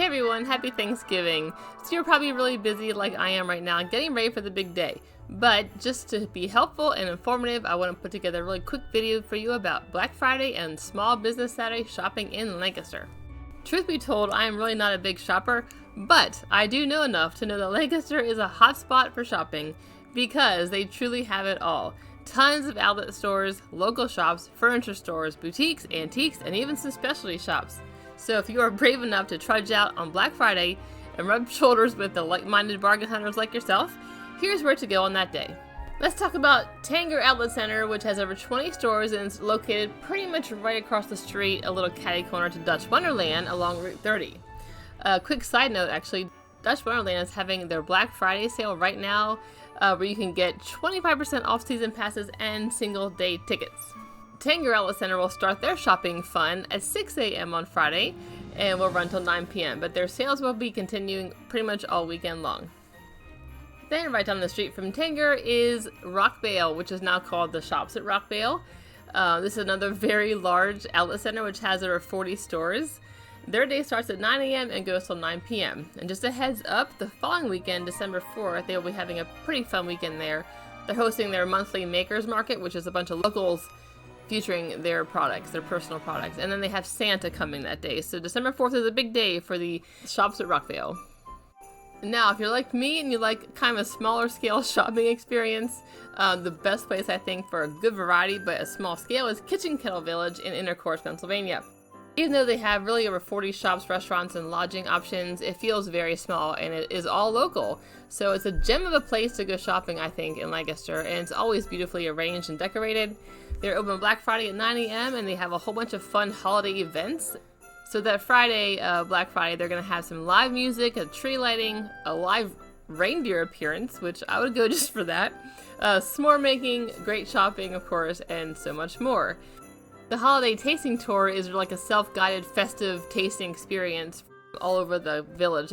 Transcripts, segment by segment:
Hey everyone, happy Thanksgiving. So you're probably really busy like I am right now getting ready for the big day. But just to be helpful and informative, I want to put together a really quick video for you about Black Friday and Small Business Saturday shopping in Lancaster. Truth be told, I am really not a big shopper, but I do know enough to know that Lancaster is a hot spot for shopping because they truly have it all. Tons of outlet stores, local shops, furniture stores, boutiques, antiques, and even some specialty shops. So if you are brave enough to trudge out on Black Friday and rub shoulders with the like-minded bargain hunters like yourself, here's where to go on that day. Let's talk about Tanger Outlet Center, which has over 20 stores and is located pretty much right across the street, a little catty corner to Dutch Wonderland along Route 30. Quick side note, actually, Dutch Wonderland is having their Black Friday sale right now, where you can get 25% off season passes and single-day tickets. Tanger Outlet Center will start their shopping fun at 6 a.m. on Friday and will run till 9 p.m., but their sales will be continuing pretty much all weekend long. Then right down the street from Tanger is Bale, which is now called the Shops at Bale. This is another very large outlet center which has over 40 stores. Their day starts at 9 a.m. and goes till 9 p.m. And just a heads up, the following weekend, December 4th, they will be having a pretty fun weekend there. They're hosting their monthly Makers Market, which is a bunch of locals featuring their products, their personal products. And then they have Santa coming that day. So December 4th is a big day for the Shops at Bale. Now, if you're like me and you like kind of a smaller scale shopping experience, the best place I think for a good variety but a small scale is Kitchen Kettle Village in Intercourse, Pennsylvania. Even though they have really over 40 shops, restaurants, and lodging options, it feels very small and it is all local. So it's a gem of a place to go shopping, I think, in Lancaster, and it's always beautifully arranged and decorated. They're open Black Friday at 9 a.m. and they have a whole bunch of fun holiday events. So that Friday, Black Friday, they're going to have some live music, a tree lighting, a live reindeer appearance, which I would go just for that, s'more making, great shopping, of course, and so much more. The holiday tasting tour is like a self-guided festive tasting experience all over the village.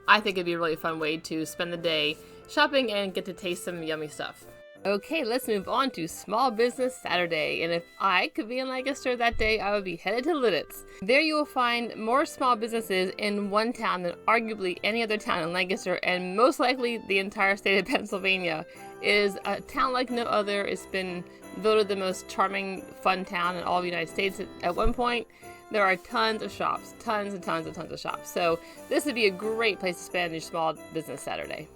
I think it'd be a really fun way to spend the day shopping and get to taste some yummy stuff. Okay, let's move on to Small Business Saturday, and if I could be in Lancaster that day, I would be headed to Lidditz. There you will find more small businesses in one town than arguably any other town in Lancaster, and most likely the entire state of Pennsylvania. It is a town like no other. It's been voted the most charming, fun town in all of the United States at one point. There are tons of shops, tons and tons and tons of shops, so this would be a great place to spend your Small Business Saturday.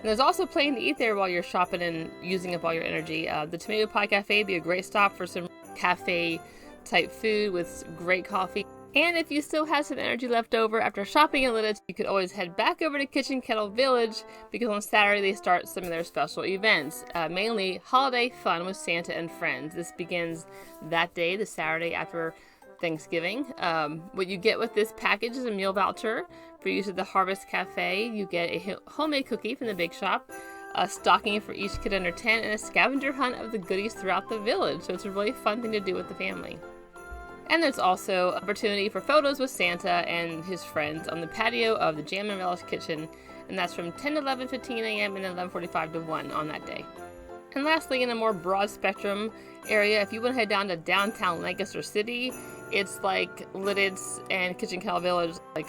And there's also plenty to eat there while you're shopping and using up all your energy. The Tomato Pie Cafe would be a great stop for some cafe-type food with great coffee. And if you still have some energy left over after shopping in Lidditz, you could always head back over to Kitchen Kettle Village because on Saturday they start some of their special events, mainly holiday fun with Santa and friends. This begins that day, the Saturday after Thanksgiving. What you get with this package is a meal voucher for use at the Harvest Cafe. You get a homemade cookie from the bake shop, a stocking for each kid under 10, and a scavenger hunt of the goodies throughout the village. So it's a really fun thing to do with the family. And there's also opportunity for photos with Santa and his friends on the patio of the Jam and Relish Kitchen, and that's from 10 to 11:15 a.m. and then 11:45 to 1 on that day. And lastly, in a more broad spectrum area, if you want to head down to downtown Lancaster City, it's like Lidditz and Kitchen Kettle Village, like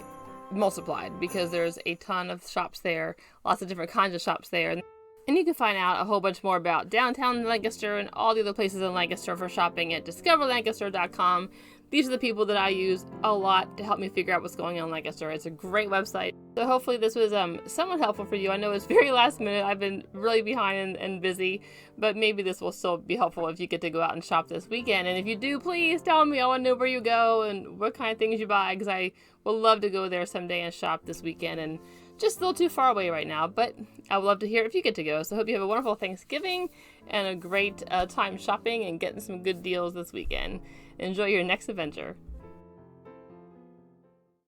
multiplied, because there's a ton of shops there, lots of different kinds of shops there. And you can find out a whole bunch more about downtown Lancaster and all the other places in Lancaster for shopping at discoverlancaster.com. These are the people that I use a lot to help me figure out what's going on in Lancaster. It's a great website. So hopefully this was somewhat helpful for you. I know it's very last minute. I've been really behind and busy, but maybe this will still be helpful if you get to go out and shop this weekend. And if you do, please tell me. I want to know where you go and what kind of things you buy, because I would love to go there someday and shop this weekend. And just a little too far away right now, but I would love to hear if you get to go. So I hope you have a wonderful Thanksgiving and a great time shopping and getting some good deals this weekend. Enjoy your next adventure.